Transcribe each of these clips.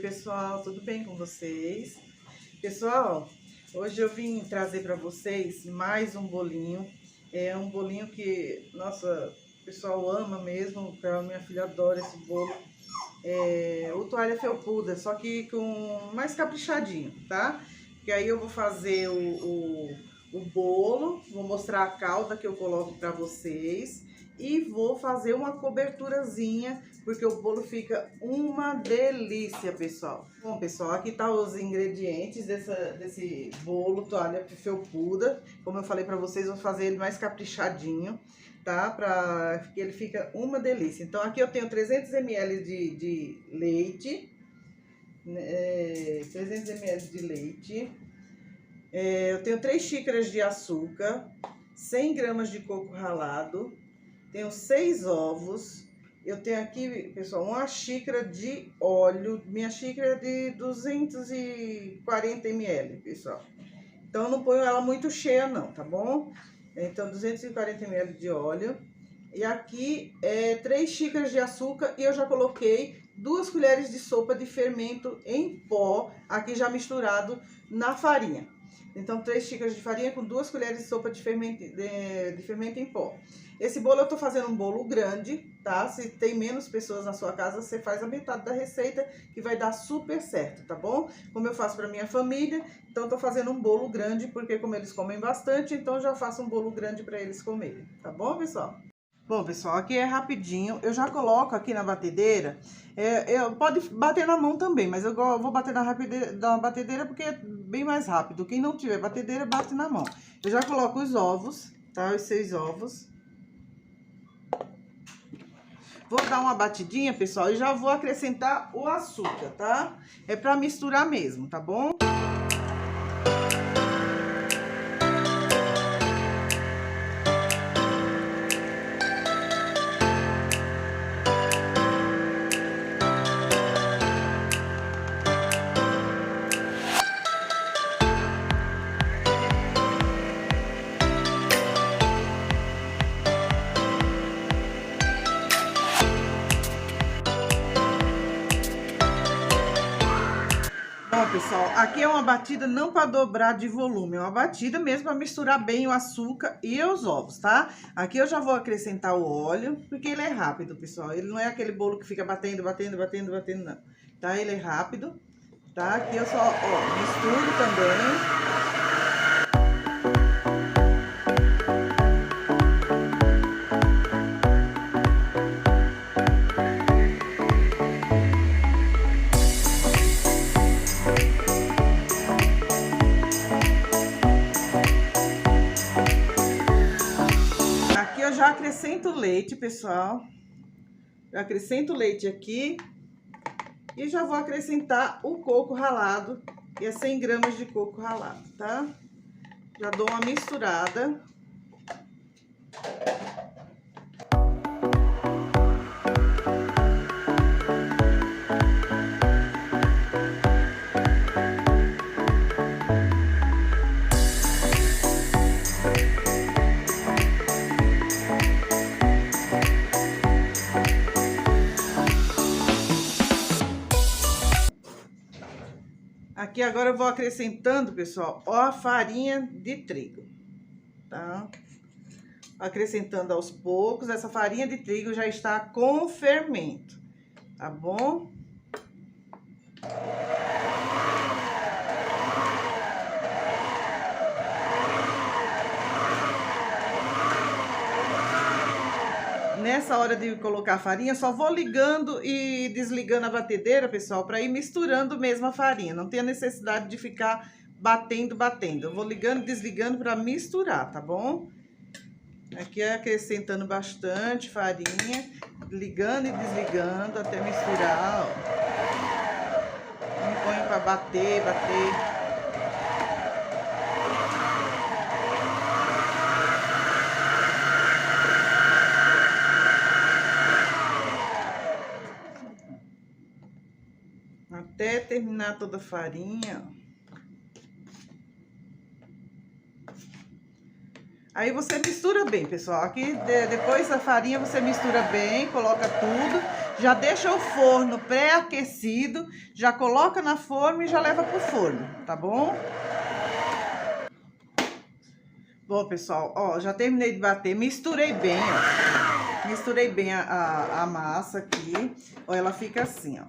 pessoal, tudo bem com vocês? Pessoal, hoje eu vim trazer para vocês mais um bolinho. É um bolinho que, nossa, o pessoal ama mesmo, a minha filha adora esse bolo. O toalha felpuda, só que com mais caprichadinho, tá? Que aí eu vou fazer o bolo, vou mostrar a calda que eu coloco para vocês e vou fazer uma coberturazinha, porque o bolo fica uma delícia, pessoal. Bom, pessoal, aqui tá os ingredientes desse bolo toalha felpuda. Como eu falei para vocês, vou fazer ele mais caprichadinho, tá? Para que ele fica uma delícia. Então aqui eu tenho 300 ml de leite, 300 ml de leite. Eu tenho 3 xícaras de açúcar, 100 gramas de coco ralado, tenho 6 ovos. Eu tenho aqui, pessoal, uma xícara de óleo, minha xícara é de 240 ml, pessoal. Então, eu não ponho ela muito cheia não, tá bom? Então, 240 ml de óleo. E aqui, 3 xícaras de açúcar e eu já coloquei 2 colheres de sopa de fermento em pó, aqui já misturado na farinha. Então, 3 xícaras de farinha com 2 colheres de sopa de fermento em pó. Esse bolo eu tô fazendo um bolo grande, tá? Se tem menos pessoas na sua casa, você faz a metade da receita, que vai dar super certo, tá bom? Como eu faço pra minha família, então eu tô fazendo um bolo grande, porque como eles comem bastante, então eu já faço um bolo grande pra eles comerem, tá bom, pessoal? Bom, pessoal, aqui é rapidinho, eu já coloco aqui na batedeira, pode bater na mão também, mas eu vou bater na batedeira porque é bem mais rápido. Quem não tiver batedeira, bate na mão. Eu já coloco os ovos, tá? Os 6 ovos. Vou dar uma batidinha, pessoal, e já vou acrescentar o açúcar, tá? É pra misturar mesmo, tá bom? Bom, pessoal, aqui é uma batida não para dobrar de volume, é uma batida mesmo para misturar bem o açúcar e os ovos, tá? Aqui eu já vou acrescentar o óleo, porque ele é rápido, pessoal. Ele não é aquele bolo que fica batendo, não. Tá? Ele é rápido, tá? Aqui eu só, misturo também. Já acrescento o leite, pessoal. Já acrescento o leite aqui. E já vou acrescentar o coco ralado, que é 100 gramas de coco ralado, tá? Já dou uma misturada. Aqui agora eu vou acrescentando, pessoal, a farinha de trigo, tá? Acrescentando aos poucos, essa farinha de trigo já está com fermento, tá bom? Nessa hora de colocar a farinha, só vou ligando e desligando a batedeira, pessoal, para ir misturando mesmo a farinha. Não tem a necessidade de ficar batendo. Eu vou ligando e desligando para misturar, tá bom? Aqui é acrescentando bastante farinha, ligando e desligando até misturar, ó. Não ponho para bater. Até terminar toda a farinha. Aí você mistura bem, pessoal. Aqui, depois da farinha, você mistura bem, coloca tudo. já deixa o forno pré-aquecido, já coloca na forma e já leva pro forno, tá bom? Bom, pessoal, ó, já terminei de bater, misturei bem, ó. Misturei bem a massa aqui, ó, ela fica assim, ó.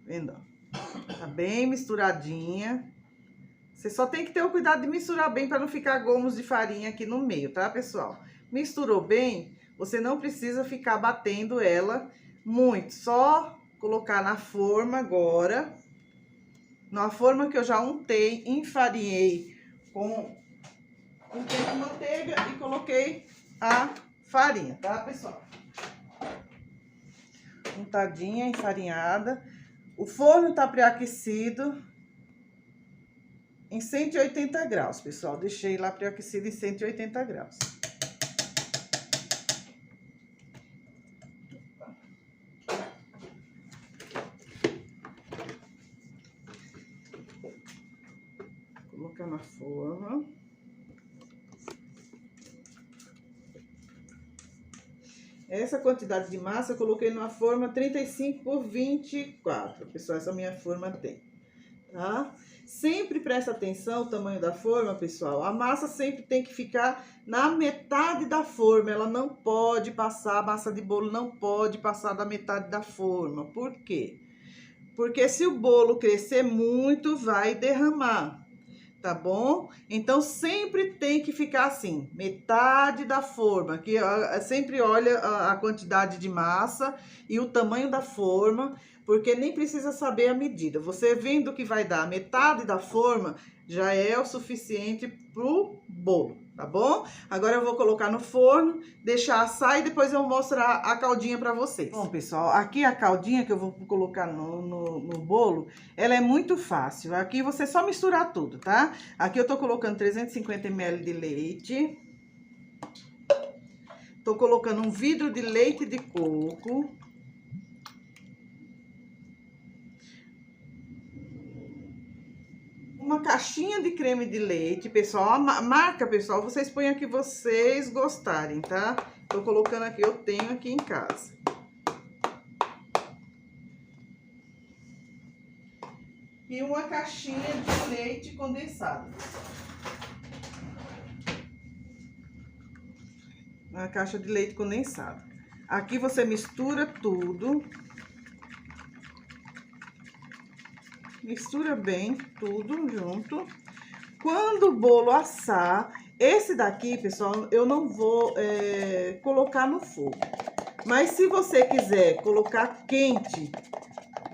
Vendo, ó? Tá bem misturadinha. Você só tem que ter o cuidado de misturar bem para não ficar gomos de farinha aqui no meio, tá, pessoal? Misturou bem, você não precisa ficar batendo ela muito, só colocar na forma agora. Na forma que eu já untei, enfarinhei com um pouco de manteiga e coloquei a farinha, tá, pessoal? Untadinha, enfarinhada. O forno tá pré-aquecido em 180 graus, pessoal. Deixei lá pré-aquecido em 180 graus. Vou colocar na forma. Essa quantidade de massa eu coloquei numa forma 35 por 24, pessoal, essa minha forma tem, tá? Sempre presta atenção o tamanho da forma, pessoal. A massa sempre tem que ficar na metade da forma, ela não pode passar, a massa de bolo não pode passar da metade da forma. Por quê? Porque se o bolo crescer muito, vai derramar. Tá bom? Então, sempre tem que ficar assim, metade da forma, que sempre olha a quantidade de massa e o tamanho da forma, porque nem precisa saber a medida. Você vendo que vai dar metade da forma, já é o suficiente pro bolo, tá bom? Agora eu vou colocar no forno, deixar assar e depois eu vou mostrar a caldinha pra vocês. Bom, pessoal, aqui a caldinha que eu vou colocar no bolo, ela é muito fácil. Aqui você só misturar tudo, tá? Aqui eu tô colocando 350 ml de leite. Tô colocando um vidro de leite de coco. Uma caixinha de creme de leite, pessoal. A marca, pessoal, vocês põem a que vocês gostarem, tá? Tô colocando aqui, eu tenho aqui em casa. E uma caixinha de leite condensado. Uma caixa de leite condensado. Aqui você mistura tudo. Mistura bem tudo junto. Quando o bolo assar, esse daqui, pessoal, eu não vou colocar no fogo. Mas se você quiser colocar quente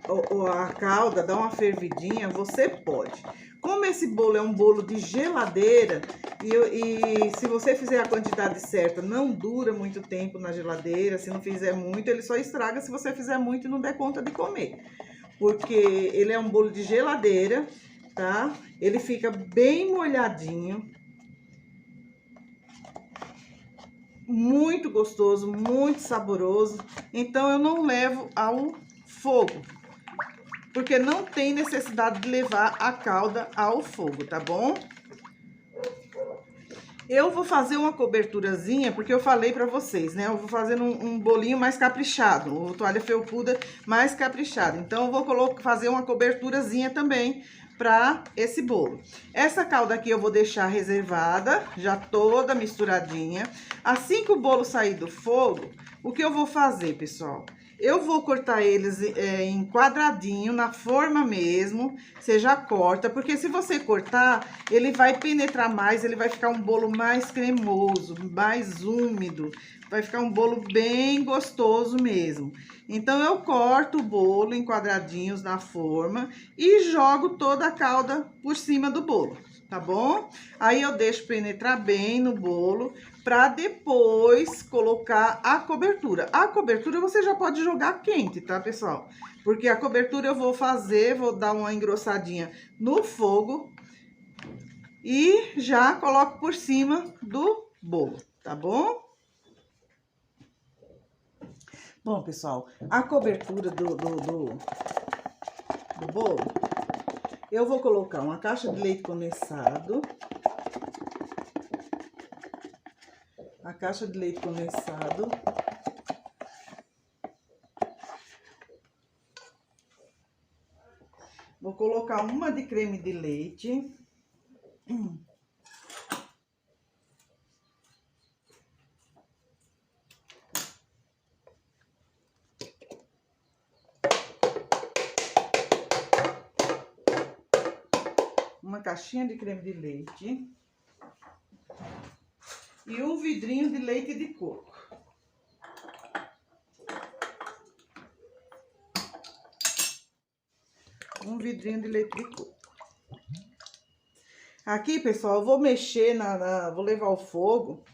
ou a calda, dar uma fervidinha, você pode. Como esse bolo é um bolo de geladeira, e se você fizer a quantidade certa, não dura muito tempo na geladeira. Se não fizer muito, ele só estraga se você fizer muito e não der conta de comer. Porque ele é um bolo de geladeira, tá? Ele fica bem molhadinho. Muito gostoso, muito saboroso. Então, eu não levo ao fogo. Porque não tem necessidade de levar a calda ao fogo, tá bom? Eu vou fazer uma coberturazinha, porque eu falei pra vocês, né? Eu vou fazer um bolinho mais caprichado, o toalha felpuda mais caprichado. Então, eu vou fazer uma coberturazinha também pra esse bolo. Essa calda aqui eu vou deixar reservada, já toda misturadinha. Assim que o bolo sair do fogo, o que eu vou fazer, pessoal? Eu vou cortar eles em quadradinho, na forma mesmo. Você já corta, porque se você cortar, ele vai penetrar mais, ele vai ficar um bolo mais cremoso, mais úmido. Vai ficar um bolo bem gostoso mesmo. Então, eu corto o bolo em quadradinhos na forma e jogo toda a calda por cima do bolo, tá bom? Aí, eu deixo penetrar bem no bolo para depois colocar a cobertura. A cobertura você já pode jogar quente, tá, pessoal? Porque a cobertura eu vou dar uma engrossadinha no fogo e já coloco por cima do bolo, tá bom? Bom, pessoal, a cobertura do bolo, eu vou colocar uma caixa de leite condensado. A caixa de leite condensado. Vou colocar uma de creme de leite. Uma caixinha de creme de leite. E um vidrinho de leite de coco. Um vidrinho de leite de coco. Aqui, pessoal, eu vou mexer, vou levar ao fogo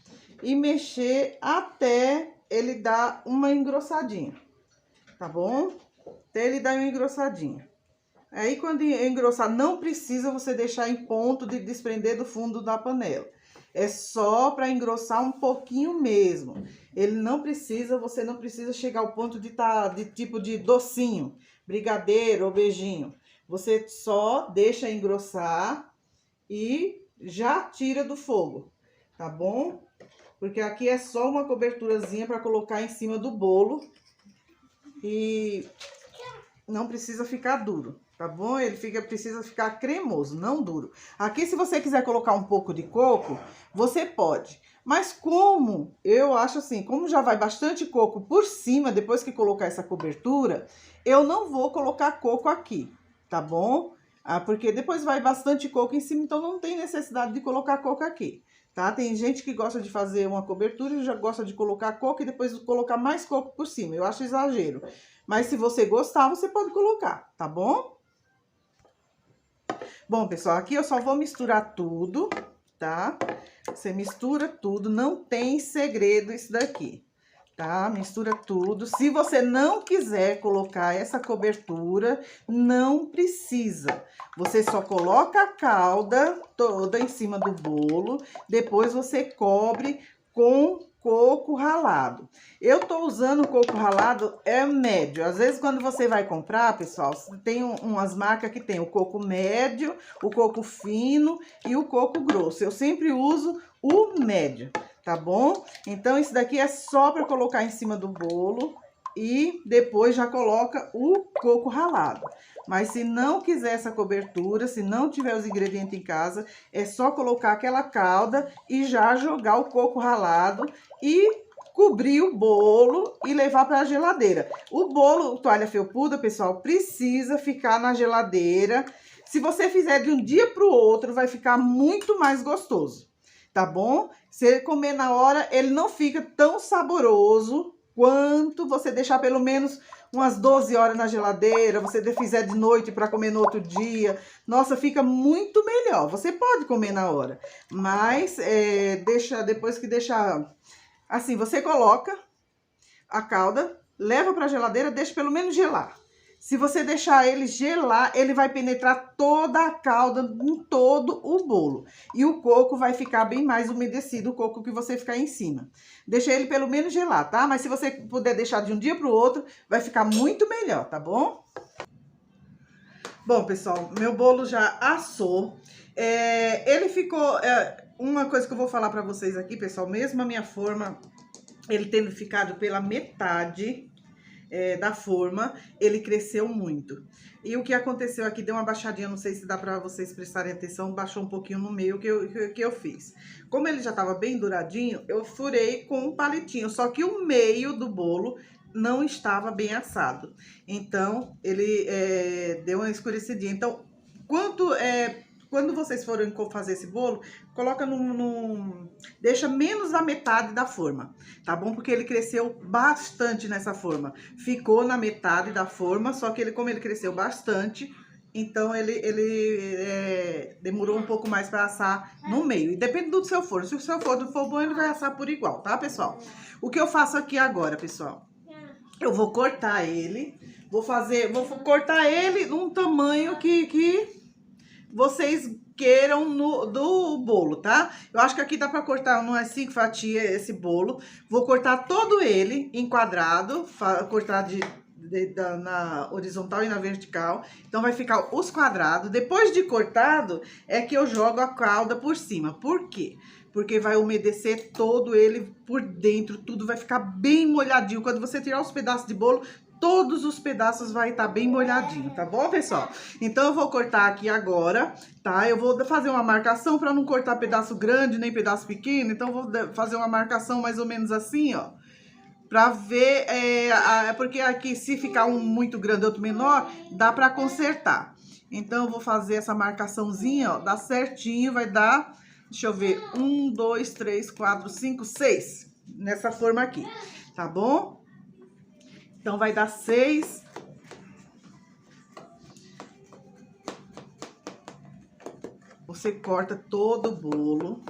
e mexer até ele dar uma engrossadinha, tá bom? Até ele dar uma engrossadinha. Aí, quando engrossar, não precisa você deixar em ponto de desprender do fundo da panela. É só para engrossar um pouquinho mesmo. Ele não precisa, você não precisa chegar ao ponto de de tipo de docinho, brigadeiro ou beijinho. Você só deixa engrossar e já tira do fogo, tá bom? Porque aqui é só uma coberturazinha para colocar em cima do bolo e não precisa ficar duro, tá bom? Ele precisa ficar cremoso, não duro. Aqui, se você quiser colocar um pouco de coco, você pode. Mas como eu acho assim, como já vai bastante coco por cima, depois que colocar essa cobertura, eu não vou colocar coco aqui, tá bom? Porque depois vai bastante coco em cima, então não tem necessidade de colocar coco aqui, tá? Tem gente que gosta de fazer uma cobertura e já gosta de colocar coco e depois colocar mais coco por cima. Eu acho exagero. Mas se você gostar, você pode colocar, tá bom? Bom, pessoal, aqui eu só vou misturar tudo, tá? Você mistura tudo, não tem segredo isso daqui, tá? Mistura tudo. Se você não quiser colocar essa cobertura, não precisa. Você só coloca a calda toda em cima do bolo, depois você cobre com coco ralado. Eu tô usando o coco ralado médio. Às vezes, quando você vai comprar, pessoal, tem umas marcas que tem o coco médio, o coco fino e o coco grosso. Eu sempre uso o médio, tá bom? Então, isso daqui é só para colocar em cima do bolo e depois já coloca o coco ralado. Mas se não quiser essa cobertura, se não tiver os ingredientes em casa, é só colocar aquela calda e já jogar o coco ralado e cobrir o bolo e levar para a geladeira. O bolo toalha felpuda, pessoal, precisa ficar na geladeira. Se você fizer de um dia para o outro, vai ficar muito mais gostoso, tá bom? Se comer na hora, ele não fica tão saboroso quanto você deixar pelo menos umas 12 horas na geladeira, você fizer de noite para comer no outro dia. Nossa, fica muito melhor. Você pode comer na hora, mas depois que deixar assim, você coloca a calda, leva para a geladeira, deixa pelo menos gelar. Se você deixar ele gelar, ele vai penetrar toda a calda em todo o bolo. E o coco vai ficar bem mais umedecido, o coco que você ficar em cima. Deixa ele pelo menos gelar, tá? Mas se você puder deixar de um dia para o outro, vai ficar muito melhor, tá bom? Bom, pessoal, meu bolo já assou. Ele ficou... uma coisa que eu vou falar para vocês aqui, pessoal, mesmo a minha forma, ele tendo ficado pela metade... da forma, ele cresceu muito. E o que aconteceu aqui, deu uma baixadinha, não sei se dá pra vocês prestarem atenção, baixou um pouquinho no meio que eu fiz. Como ele já tava bem douradinho, eu furei com um palitinho, só que o meio do bolo não estava bem assado. Então, ele deu uma escurecidinha. Então, quando vocês forem fazer esse bolo, coloca deixa menos da metade da forma, tá bom? Porque ele cresceu bastante nessa forma. Ficou na metade da forma, só que como ele cresceu bastante, então ele demorou um pouco mais para assar no meio. E depende do seu forno. Se o seu forno for bom, ele vai assar por igual, tá, pessoal? O que eu faço aqui agora, pessoal? Eu vou cortar ele. Vou cortar ele num tamanho que vocês queiram do bolo, tá? Eu acho que aqui dá pra cortar umas 5 fatias esse bolo. Vou cortar todo ele em quadrado, cortar na horizontal e na vertical. Então, vai ficar os quadrados. Depois de cortado, é que eu jogo a calda por cima. Por quê? Porque vai umedecer todo ele por dentro, tudo vai ficar bem molhadinho. Quando você tirar os pedaços de bolo, todos os pedaços vai estar bem molhadinho, tá bom, pessoal? Então, eu vou cortar aqui agora, tá? Eu vou fazer uma marcação para não cortar pedaço grande nem pedaço pequeno. Então, eu vou fazer uma marcação mais ou menos assim, ó. Pra ver, porque aqui se ficar um muito grande e outro menor, dá pra consertar. Então, eu vou fazer essa marcaçãozinha, ó, dá certinho, vai dar, deixa eu ver, 1, 2, 3, 4, 5, 6, nessa forma aqui, tá bom? Então, vai dar 6. Você corta todo o bolo.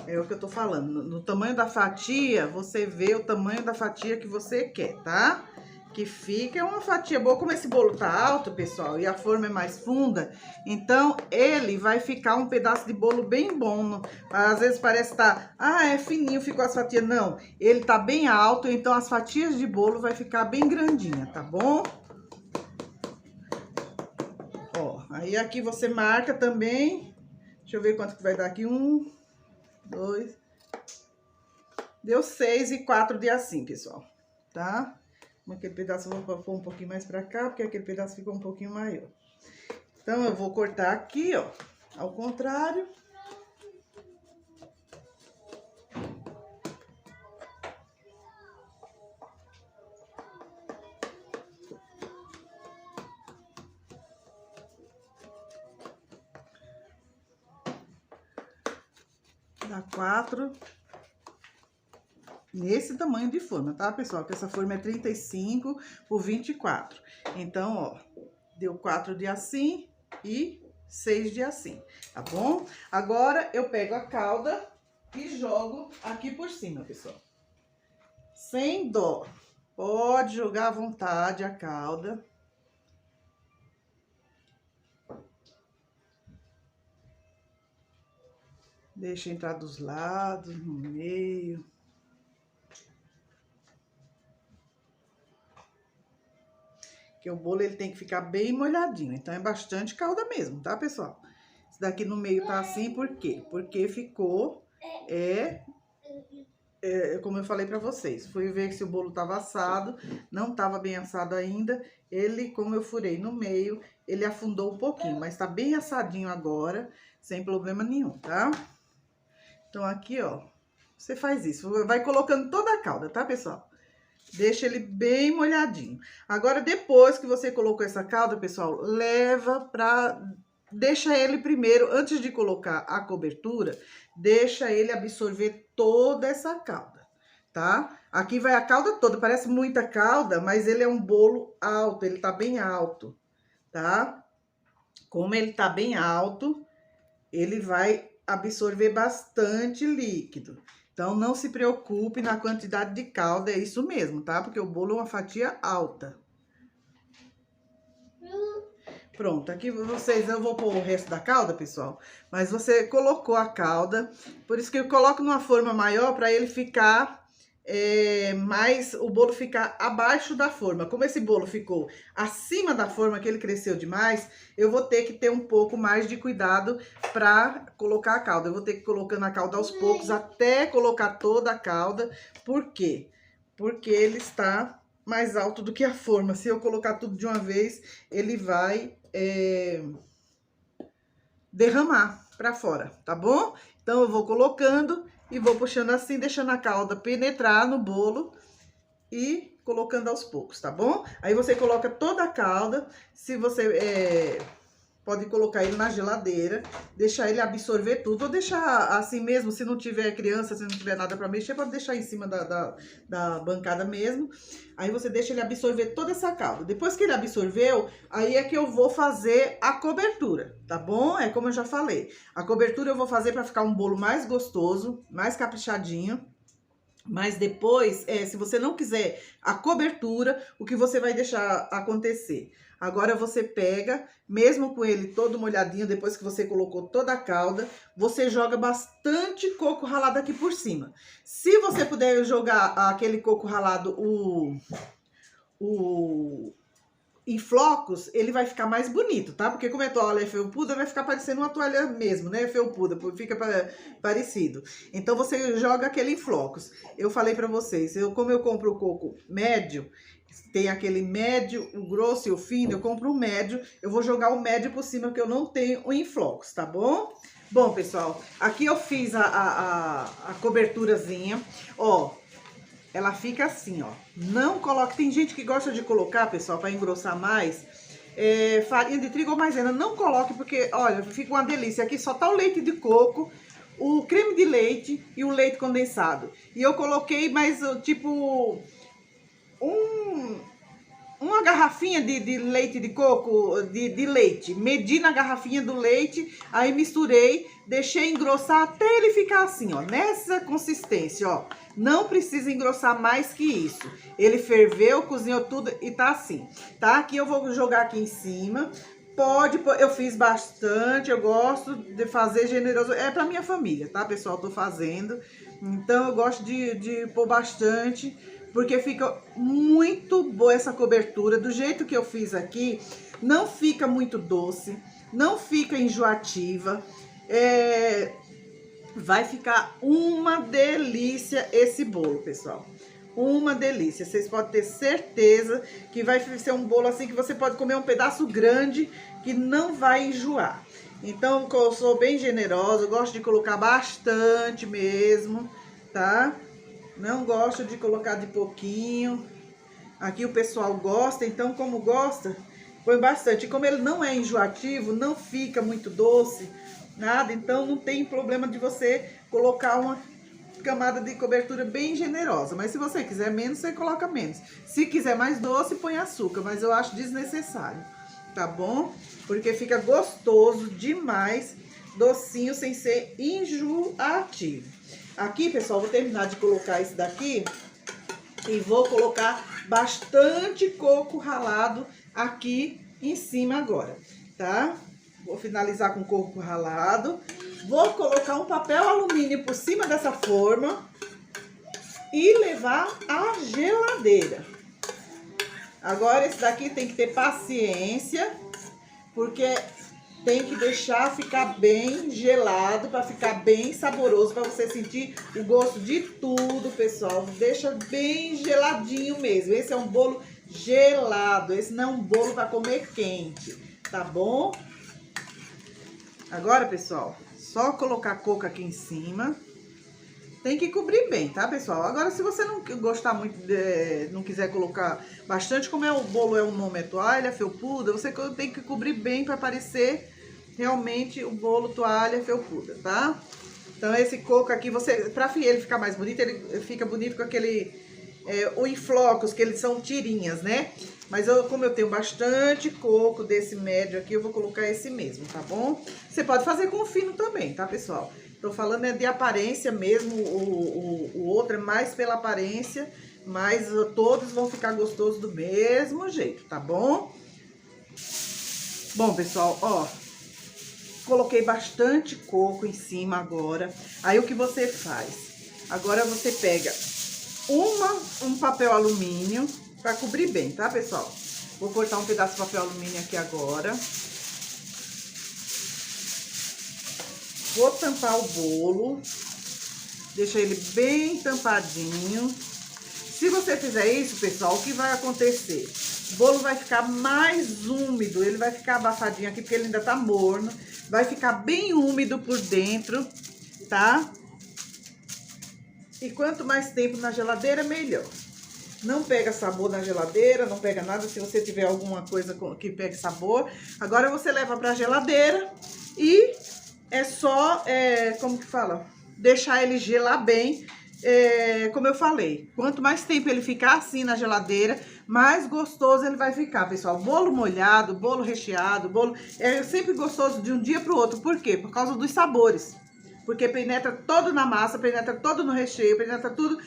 É o que eu tô falando. No tamanho da fatia, você vê o tamanho da fatia que você quer, tá? Que fica uma fatia boa. Como esse bolo tá alto, pessoal, e a forma é mais funda, então ele vai ficar um pedaço de bolo bem bom. Às vezes parece que tá, é fininho, ficou as fatias. Não, ele tá bem alto, então as fatias de bolo vai ficar bem grandinha, tá bom? Ó, aí aqui você marca também. Deixa eu ver quanto que vai dar aqui. 1, 2. Deu 6 e 4 de assim, pessoal, tá? Aquele pedaço eu vou pôr um pouquinho mais pra cá, porque aquele pedaço ficou um pouquinho maior. Então, eu vou cortar aqui, ó, ao contrário. Dá 4. Nesse tamanho de forma, tá, pessoal? Que essa forma é 35 por 24. Então, ó, deu 4 de assim e 6 de assim, tá bom? Agora, eu pego a calda e jogo aqui por cima, pessoal. Sem dó. Pode jogar à vontade a calda. Deixa entrar dos lados, no meio. Porque o bolo ele tem que ficar bem molhadinho, então é bastante calda mesmo, tá, pessoal? Esse daqui no meio tá assim, por quê? Porque ficou, como eu falei pra vocês, fui ver se o bolo tava assado, não tava bem assado ainda, ele, como eu furei no meio, ele afundou um pouquinho, mas tá bem assadinho agora, sem problema nenhum, tá? Então aqui, ó, você faz isso, vai colocando toda a calda, tá, pessoal? Deixa ele bem molhadinho. Agora, depois que você colocou essa calda, pessoal, deixa ele primeiro, antes de colocar a cobertura, deixa ele absorver toda essa calda, tá? Aqui vai a calda toda, parece muita calda, mas ele é um bolo alto, ele tá bem alto, tá? Como ele tá bem alto, ele vai absorver bastante líquido. Então, não se preocupe na quantidade de calda, é isso mesmo, tá? Porque o bolo é uma fatia alta. Pronto, aqui eu vou pôr o resto da calda, pessoal. Mas você colocou a calda, por isso que eu coloco numa forma maior para ele ficar o bolo ficar abaixo da forma. Como esse bolo ficou acima da forma, que ele cresceu demais, eu vou ter que ter um pouco mais de cuidado para colocar a calda. Eu vou ter que ir colocando a calda aos poucos até colocar toda a calda. Por quê? Porque ele está mais alto do que a forma. Se eu colocar tudo de uma vez, ele vai derramar para fora, tá bom? Então, eu vou colocando e vou puxando assim, deixando a calda penetrar no bolo e colocando aos poucos, tá bom? Aí você coloca toda a calda, se você pode colocar ele na geladeira, deixar ele absorver tudo, ou deixar assim mesmo, se não tiver criança, se não tiver nada pra mexer, pode deixar em cima da bancada mesmo. Aí você deixa ele absorver toda essa calda. Depois que ele absorveu, aí é que eu vou fazer a cobertura, tá bom? É como eu já falei. A cobertura eu vou fazer pra ficar um bolo mais gostoso, mais caprichadinho. Mas depois, se você não quiser a cobertura, o que você vai deixar acontecer? Agora você pega, mesmo com ele todo molhadinho, depois que você colocou toda a calda, você joga bastante coco ralado aqui por cima. Se você puder jogar aquele coco ralado, em flocos, ele vai ficar mais bonito, tá? Porque como é toalha felpuda, vai ficar parecendo uma toalha mesmo, né? Felpuda, fica parecido. Então, você joga aquele em flocos. Eu falei pra vocês, como eu compro o coco médio, tem aquele médio, o grosso e o fino, eu compro o médio, eu vou jogar o médio por cima, porque eu não tenho o em flocos, tá bom? Bom, pessoal, aqui eu fiz a coberturazinha, ó. Ela fica assim, ó. Não coloque... Tem gente que gosta de colocar, pessoal, para engrossar mais, farinha de trigo ou maisena. Não coloque, porque, olha, fica uma delícia. Aqui só tá o leite de coco, o creme de leite e o leite condensado. E eu coloquei mais, tipo, uma garrafinha de leite de coco, de leite. Medi na garrafinha do leite, aí misturei, deixei engrossar até ele ficar assim, ó, nessa consistência, ó. Não precisa engrossar mais que isso. Ele ferveu, cozinhou tudo e tá assim, tá? Aqui eu vou jogar aqui em cima. Eu fiz bastante, eu gosto de fazer generoso. É pra minha família, tá, pessoal? Tô fazendo. Então eu gosto de pôr bastante, porque fica muito boa essa cobertura. Do jeito que eu fiz aqui, não fica muito doce, não fica enjoativa. Vai ficar uma delícia esse bolo, pessoal. Uma delícia. Vocês podem ter certeza que vai ser um bolo assim que você pode comer um pedaço grande que não vai enjoar. Então, eu sou bem generosa, eu gosto de colocar bastante mesmo, tá? Não gosto de colocar de pouquinho. Aqui o pessoal gosta, então como gosta, põe bastante. E como ele não é enjoativo, não fica muito doce, nada, então não tem problema de você colocar uma camada de cobertura bem generosa. Mas se você quiser menos, você coloca menos. Se quiser mais doce, põe açúcar, mas eu acho desnecessário, tá bom? Porque fica gostoso demais, docinho, sem ser enjoativo. Aqui, pessoal, vou terminar de colocar esse daqui e vou colocar bastante coco ralado aqui em cima agora, tá? Vou finalizar com coco ralado. Vou colocar um papel alumínio por cima dessa forma e levar à geladeira. Agora, esse daqui tem que ter paciência, porque tem que deixar ficar bem gelado, para ficar bem saboroso, para você sentir o gosto de tudo, pessoal. Deixa bem geladinho mesmo. Esse é um bolo gelado, esse não é um bolo para comer quente, tá bom? Agora, pessoal, só colocar coco aqui em cima. Tem que cobrir bem, tá, pessoal? Agora, se você não gostar muito, não quiser colocar bastante, como o bolo é um nome toalha felpuda, você tem que cobrir bem para parecer realmente o bolo toalha felpuda, tá? Então, esse coco aqui, pra ele ficar mais bonito, ele fica bonito com aquele, o em flocos, que eles são tirinhas, né? Mas como eu tenho bastante coco desse médio aqui, eu vou colocar esse mesmo, tá bom? Você pode fazer com o fino também, tá, pessoal? Tô falando de aparência mesmo, o outro é mais pela aparência, mas todos vão ficar gostosos do mesmo jeito, tá bom? Bom, pessoal, ó, coloquei bastante coco em cima agora. Aí, o que você faz? Agora, você pega um papel alumínio para cobrir bem, tá, pessoal? Vou cortar um pedaço de papel alumínio aqui agora. Vou tampar o bolo, deixa ele bem tampadinho. Se você fizer isso, pessoal, o que vai acontecer? O bolo vai ficar mais úmido, ele vai ficar abafadinho aqui, porque ele ainda tá morno. Vai ficar bem úmido por dentro, tá? E quanto mais tempo na geladeira, melhor. Não pega sabor na geladeira, não pega nada se você tiver alguma coisa que pegue sabor. Agora você leva pra geladeira e é só, como que fala? Deixar ele gelar bem, como eu falei. Quanto mais tempo ele ficar assim na geladeira, mais gostoso ele vai ficar, pessoal. Bolo molhado, bolo recheado, bolo é sempre gostoso de um dia pro outro. Por quê? Por causa dos sabores. Porque penetra todo na massa, penetra todo no recheio, penetra tudo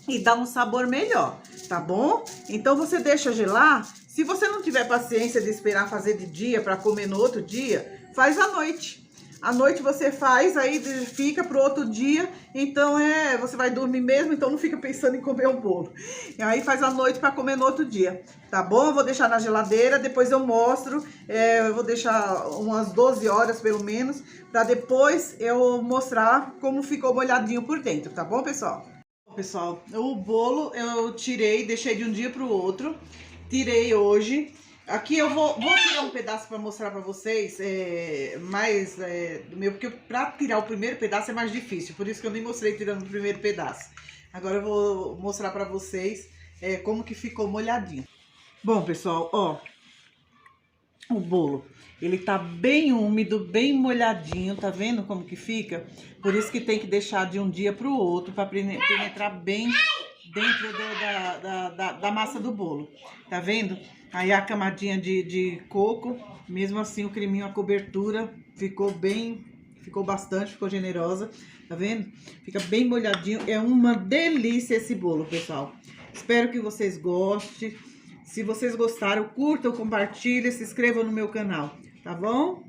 e dá um sabor melhor, tá bom? Então, você deixa gelar. Se você não tiver paciência de esperar fazer de dia para comer no outro dia, faz à noite. À noite você faz, aí fica pro outro dia, então você vai dormir mesmo, então não fica pensando em comer o bolo. E aí faz à noite para comer no outro dia, tá bom? Eu vou deixar na geladeira, depois eu mostro, eu vou deixar umas 12 horas pelo menos, para depois eu mostrar como ficou molhadinho por dentro, tá bom, pessoal? Pessoal, o bolo eu tirei, deixei de um dia pro outro, tirei hoje. Aqui eu vou tirar um pedaço para mostrar para vocês, do meu, porque para tirar o primeiro pedaço é mais difícil, por isso que eu nem mostrei tirando o primeiro pedaço. Agora eu vou mostrar para vocês como que ficou molhadinho. Bom, pessoal, ó, o bolo, ele tá bem úmido, bem molhadinho, tá vendo como que fica? Por isso que tem que deixar de um dia para o outro, para penetrar bem dentro da massa do bolo, tá vendo? Aí a camadinha de coco, mesmo assim o creminho, a cobertura ficou bastante, ficou generosa, tá vendo? Fica bem molhadinho, é uma delícia esse bolo, pessoal. Espero que vocês gostem. Se vocês gostaram, curtam, compartilhem, se inscrevam no meu canal, tá bom?